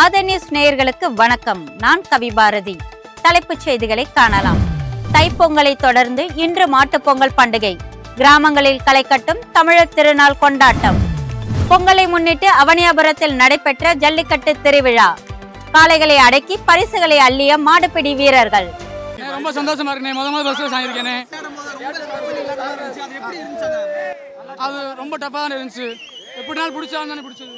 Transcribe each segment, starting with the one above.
ஆதா நியூஸ் நேயர்களுக்கு வணக்கம். நான் கவி பாரதி. தலைப்புச் செய்திகளை காணலாம். தைப்பொங்கலை தொடர்ந்து இன்று மாட்டுப்பொங்கல் பண்டிகை. கிராமங்களில் களை கட்டும் தமிழர் திருநாள் கொண்டாட்டம். பொங்கலை முன்னிட்டு அவனியாபுரத்தில் நடைபெற்ற ஜல்லிக்கட்டு திருவிழா. காளைகளை அடக்கி பரிசுகளை அள்ளிய மாடுபிடி வீரர்கள். ரொம்ப சந்தோஷமா இருக்கு. முதல் பஸ்ல சாயிருக்கேனே, அது ரொம்ப டஃபா இருந்துச்சு. எப்படினாலும் பிடிச்சாலும் பிடிச்சது.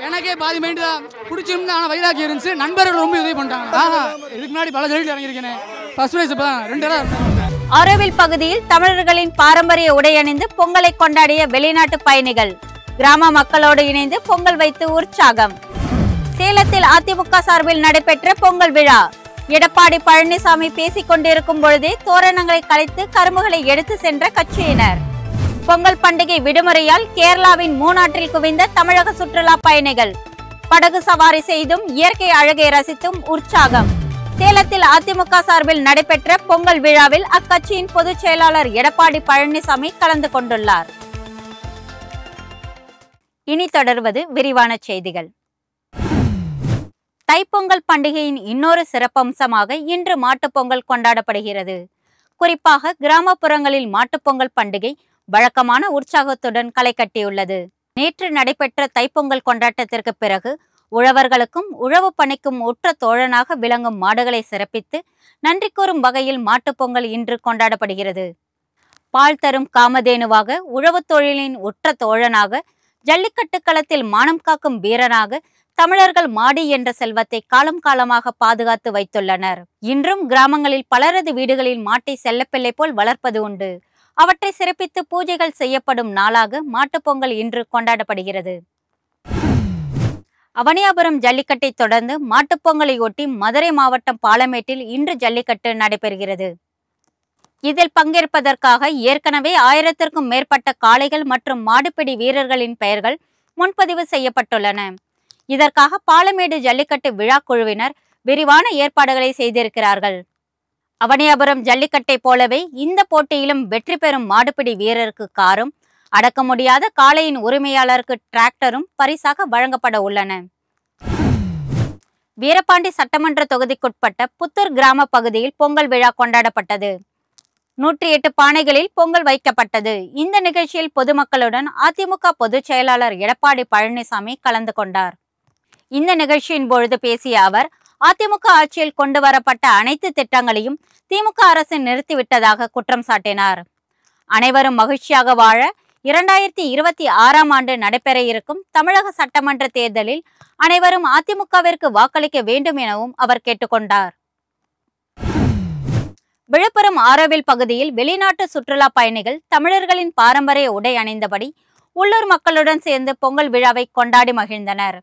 எனக்கே பாதி மைண்ட் தான் பிடிச்சிருந்து, ஆனால் வைராக்கி இருந்துச்சு. நண்பர்கள் ரொம்ப உதவி பண்ணிட்டாங்க. இதுக்கு முன்னாடி பல ஜல்லிக்கட்டு இறங்கியிருக்கேனே. ஃபர்ஸ்ட் பிரைஸ் இப்போ தான் 2 இடம். ஆரோவில் பகுதியில் தமிழர்களின் பாரம்பரிய உடை அணிந்து பொங்கலை கொண்டாடிய வெளிநாட்டு பயணிகள். கிராம மக்களோடு இணைந்து பொங்கல் வைத்து உற்சாகம். சேலத்தில் அதிமுக சார்பில் நடைபெற்ற பொங்கல் விழா. எடப்பாடி பழனிசாமி பேசிக் கொண்டிருக்கும் பொழுதே தோரணங்களை கலைத்து கரும்புகளை எடுத்து சென்ற கட்சியினர். பொங்கல் பண்டிகை விடுமுறையால் கேரளாவின் மூணாற்றில் குவிந்த தமிழக சுற்றுலா பயணிகள். படகு சவாரி செய்தும் இயற்கை அழகை ரசித்தும் உற்சாகம். சேலத்தில் அதிமுக சார்பில் நடைபெற்ற பொங்கல் விழாவில் அக்கட்சியின் பொதுச் செயலாளர் எடப்பாடி பழனிசாமி கலந்து கொண்டுள்ளார். இனி தொடர்வது விரிவான செய்திகள். தைப்பொங்கல் பண்டிகையின் இன்னொரு சிறப்பம்சமாக இன்று மாட்டுப்பொங்கல் கொண்டாடப்படுகிறது. குறிப்பாக கிராமப்புறங்களில் மாட்டுப்பொங்கல் பண்டிகை வழக்கமான உற்சாகத்துடன் களை கட்டியுள்ளது. நேற்று நடைபெற்ற தைப்பொங்கல் கொண்டாட்டத்திற்கு பிறகு உழவர்களுக்கும் உழவு பணிக்கும் உற்ற தோழனாக விளங்கும் மாடுகளை சிறப்பித்து நன்றி கூறும் வகையில் மாட்டுப்பொங்கல் இன்று கொண்டாடப்படுகிறது. பால் தரும் காமதேனுவாக, உழவு தொழிலின் உற்ற தோழனாக, ஜல்லிக்கட்டு களத்தில் மானம் காக்கும் வீரனாக தமிழர்கள் மாடு என்ற செல்வத்தை காலம் காலமாக பாதுகாத்து வைத்துள்ளனர். இன்றும் கிராமங்களில் பலரது வீடுகளில் மாட்டை செல்லப்பிள்ளை போல் வளர்ப்பது உண்டு. அவற்றை சிறப்பித்து பூஜைகள் செய்யப்படும் நாளாக மாட்டுப்பொங்கல் இன்று கொண்டாடப்படுகிறது. அவனியாபுரம் ஜல்லிக்கட்டை தொடர்ந்து மாட்டுப்பொங்கலை ஒட்டி மதுரை மாவட்டம் பாலமேட்டில் இன்று ஜல்லிக்கட்டு நடைபெறுகிறது. இதில் பங்கேற்பதற்காக ஏற்கனவே 1000க்கும் மேற்பட்ட காளைகள் மற்றும் மாடுபிடி வீரர்களின் பெயர்கள் முன்பதிவு செய்யப்பட்டுள்ளன. இதற்காக பாலமேடு ஜல்லிக்கட்டு விழா குழுவினர் விரிவான ஏற்பாடுகளை செய்திருக்கிறார்கள். அவனியாபுரம் ஜல்லிக்கட்டை போலவே இந்த போட்டியிலும் வெற்றி பெறும் மாடுபிடி வீரருக்கு காரும், அடக்க முடியாத காளையின் உரிமையாளருக்கு டிராக்டரும் பரிசாக வழங்கப்பட உள்ளன. வீரபாண்டி சட்டமன்ற தொகுதிக்குட்பட்ட புத்தூர் கிராம பகுதியில் பொங்கல் விழா கொண்டாடப்பட்டது. 108 பானைகளில் பொங்கல் வைக்கப்பட்டது. இந்த நிகழ்ச்சியில் பொதுமக்களுடன் அதிமுக பொதுச் செயலாளர் எடப்பாடி பழனிசாமி கலந்து கொண்டார். இந்த நிகழ்ச்சியின் பொழுது பேசிய அவர், அதிமுக ஆட்சியில் கொண்டு வரப்பட்ட அனைத்து திட்டங்களையும் திமுக அரசு நிறுத்திவிட்டதாக குற்றம் சாட்டினார். அனைவரும் மகிழ்ச்சியாக வாழ 2026ஆம் ஆண்டு நடைபெற இருக்கும் தமிழக சட்டமன்ற தேர்தலில் அனைவரும் அதிமுகவிற்கு வாக்களிக்க வேண்டும் எனவும் அவர் கேட்டுக்கொண்டார். விழுப்புரம் ஆரோவில் பகுதியில் வெளிநாட்டு சுற்றுலா பயணிகள் தமிழர்களின் பாரம்பரிய உடை அணிந்தபடி உள்ளூர் மக்களுடன் சேர்ந்து பொங்கல் விழாவை கொண்டாடி மகிழ்ந்தனர்.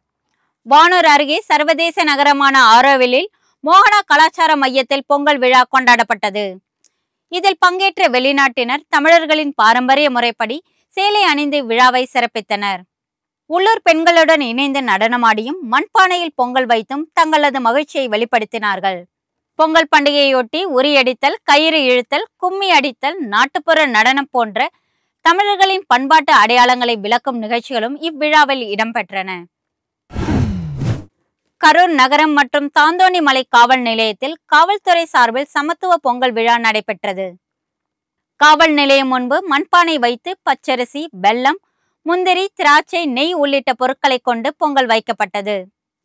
வானூர் அருகே சர்வதேச நகரமான ஆரோவிலில் மோகனா கலாச்சார மையத்தில் பொங்கல் விழா கொண்டாடப்பட்டது. இதில் பங்கேற்ற வெளிநாட்டினர் தமிழர்களின் பாரம்பரிய முறைப்படி சேலை அணிந்து விழாவை சிறப்பித்தனர். உள்ளூர் பெண்களுடன் இணைந்து நடனமாடியும் மண்பானையில் பொங்கல் வைத்தும் தங்களது மகிழ்ச்சியை வெளிப்படுத்தினார்கள். பொங்கல் பண்டிகையொட்டி உரியடித்தல், கயிறு இழுத்தல், கும்மி அடித்தல், நாட்டுப்புற நடனம் போன்ற தமிழர்களின் பண்பாட்டு அடையாளங்களை விளக்கும் நிகழ்ச்சிகளும் இவ்விழாவில் இடம்பெற்றன. கரூர் நகரம் மற்றும் தாந்தோணி மலை காவல் நிலையத்தில் காவல்துறை சார்பில் சமத்துவ பொங்கல் விழா நடைபெற்றது. காவல் நிலையம் முன்பு மண்பானை வைத்து பச்சரிசி, வெல்லம், முந்திரி, திராட்சை, நெய் உள்ளிட்ட பொருட்களை கொண்டு பொங்கல் வைக்கப்பட்டது.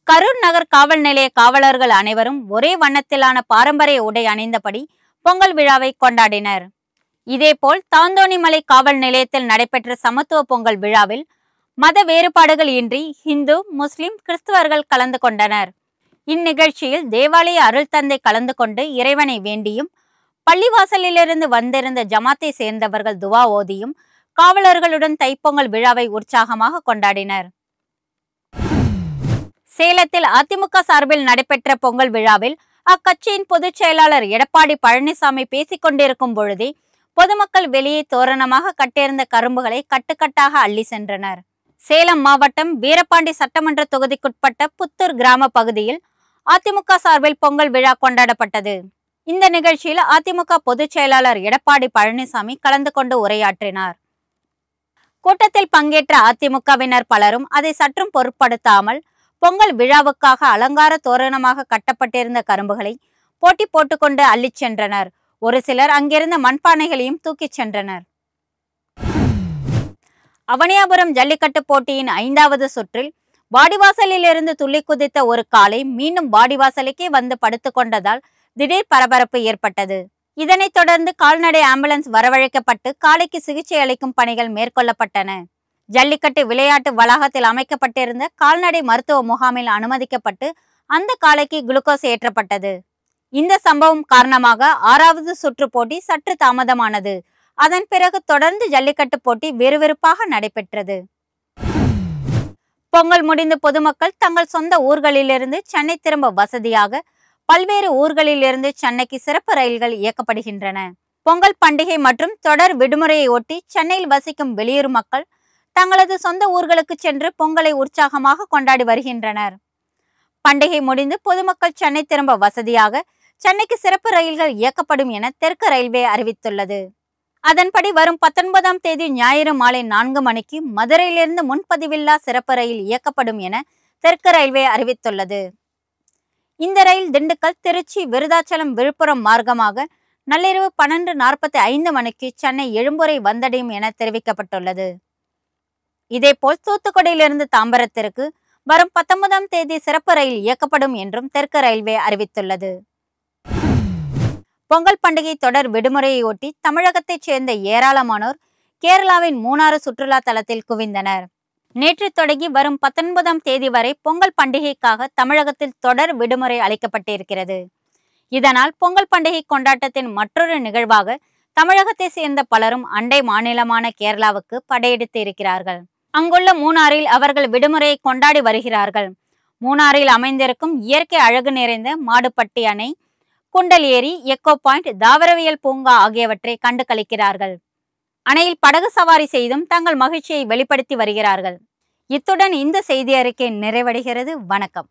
கரூர் நகர் காவல் நிலைய காவலர்கள் அனைவரும் ஒரே வண்ணத்திலான பாரம்பரிய உடை அணிந்தபடி பொங்கல் விழாவை கொண்டாடினர். இதேபோல் தாந்தோணி மலை காவல் நிலையத்தில் நடைபெற்ற சமத்துவ பொங்கல் விழாவில் மத வேறுபாடுகள் இன்றி இந்து, முஸ்லிம், கிறிஸ்துவர்கள் கலந்து கொண்டனர். இந்நிகழ்ச்சியில் தேவாலய அருள் தந்தை கலந்து கொண்டு இறைவனை வேண்டியும், பள்ளிவாசலிலிருந்து வந்திருந்த ஜமாத்தை சேர்ந்தவர்கள் துவா ஓதியும் காவலர்களுடன் தைப்பொங்கல் விழாவை உற்சாகமாக கொண்டாடினர். சேலத்தில் அதிமுக சார்பில் நடைபெற்ற பொங்கல் விழாவில் அக்கட்சியின் பொதுச் செயலாளர் எடப்பாடி பழனிசாமி பேசிக் கொண்டிருக்கும் பொழுதே பொதுமக்கள் வெளியே தோரணமாக கட்டியிருந்த கரும்புகளை கட்டுக்கட்டாக அள்ளி சென்றனர். சேலம் மாவட்டம் வீரபாண்டி சட்டமன்ற தொகுதிக்குட்பட்ட புத்தூர் கிராம பகுதியில் அதிமுக சார்பில் பொங்கல் விழா கொண்டாடப்பட்டது. இந்த நிகழ்ச்சியில் அதிமுக பொதுச் செயலாளர் எடப்பாடி பழனிசாமி கலந்து கொண்டு உரையாற்றினார். கூட்டத்தில் பங்கேற்ற அதிமுகவினர் பலரும் அதை சற்றும் பொருட்படுத்தாமல் பொங்கல் விழாவுக்காக அலங்கார தோரணமாக கட்டப்பட்டிருந்த கரும்புகளை போட்டி போட்டுக்கொண்டு அள்ளிச் சென்றனர். ஒரு சிலர் அங்கிருந்த மண்பானைகளையும் தூக்கிச் சென்றனர். அவனியாபுரம் ஜல்லிக்கட்டு போட்டியின் 5வது சுற்றில் வாடிவாசலில் இருந்து துள்ளி குதித்த ஒரு காளை மீண்டும் வாடிவாசலுக்கே வந்து படுத்துக் கொண்டதால் திடீர் பரபரப்பு ஏற்பட்டது. இதனைத் தொடர்ந்து கால்நடை ஆம்புலன்ஸ் வரவழைக்கப்பட்டு காளைக்கு சிகிச்சை அளிக்கும் பணிகள் மேற்கொள்ளப்பட்டன. ஜல்லிக்கட்டு விளையாட்டு வளாகத்தில் அமைக்கப்பட்டிருந்த கால்நடை மருத்துவ முகாமில் அனுமதிக்கப்பட்டு அந்த காளைக்கு குளுக்கோஸ் ஏற்றப்பட்டது. இந்த சம்பவம் காரணமாக 6வது சுற்று போட்டி சற்று தாமதமானது. அதன் பிறகு தொடர்ந்து ஜல்லிக்கட்டு போட்டி விறுவிறுப்பாக நடைபெற்றது. பொங்கல் முடிந்து பொதுமக்கள் தங்கள் சொந்த ஊர்களிலிருந்து சென்னை திரும்ப வசதியாக பல்வேறு ஊர்களிலிருந்து சென்னைக்கு சிறப்பு ரயில்கள் இயக்கப்படுகின்றன. பொங்கல் பண்டிகை மற்றும் தொடர் விடுமுறையை ஒட்டி சென்னையில் வசிக்கும் வெளியூர் மக்கள் தங்களது சொந்த ஊர்களுக்கு சென்று பொங்கலை உற்சாகமாக கொண்டாடி வருகின்றனர். பண்டிகை முடிந்து பொதுமக்கள் சென்னை திரும்ப வசதியாக சென்னைக்கு சிறப்பு ரயில்கள் இயக்கப்படும் என தெற்கு ரயில்வே அறிவித்துள்ளது. அதன்படி வரும் 19ஆம் தேதி ஞாயிறு மாலை 4 மணிக்கு மதுரையிலிருந்து முன்பதிவில்லா சிறப்பு ரயில் இயக்கப்படும் என தெற்கு ரயில்வே அறிவித்துள்ளது. இந்த ரயில் திண்டுக்கல், திருச்சி, விருதாச்சலம், விழுப்புரம் மார்க்கமாக நள்ளிரவு 12:45 மணிக்கு சென்னை எழும்பூரை வந்தடையும் என தெரிவிக்கப்பட்டுள்ளது. இதேபோல் தூத்துக்குடியிலிருந்து தாம்பரத்திற்கு வரும் 19ஆம் தேதி சிறப்பு ரயில் இயக்கப்படும் என்றும் தெற்கு ரயில்வே அறிவித்துள்ளது. பொங்கல் பண்டிகை தொடர் விடுமுறையை ஒட்டி தமிழகத்தைச் சேர்ந்த ஏராளமானோர் கேரளாவின் மூணாறு சுற்றுலா தலத்தில் குவிந்தனர். நேற்று தொடங்கி வரும் 19ஆம் தேதி வரை பொங்கல் பண்டிகைக்காக தமிழகத்தில் தொடர் விடுமுறை அளிக்கப்பட்டிருக்கிறது. இதனால் பொங்கல் பண்டிகை கொண்டாட்டத்தின் மற்றொரு நிகழ்வாக தமிழகத்தை சேர்ந்த பலரும் அண்டை மாநிலமான கேரளாவுக்கு படையெடுத்து இருக்கிறார்கள். அங்குள்ள மூணாறில் அவர்கள் விடுமுறையை கொண்டாடி வருகிறார்கள். மூணாறில் அமைந்திருக்கும் இயற்கை அழகு நிறைந்த மாடுபட்டி அணை, குண்டல் ஏரி, எக்கோ பாயிண்ட், தாவரவியல் பூங்கா ஆகியவற்றை கண்டு களிக்கிறார்கள். அணையில் படகு சவாரி செய்தும் தங்கள் மகிழ்ச்சியை வெளிப்படுத்தி வருகிறார்கள். இத்துடன் இந்த செய்தி அறிக்கை நிறைவடைகிறது. வணக்கம்.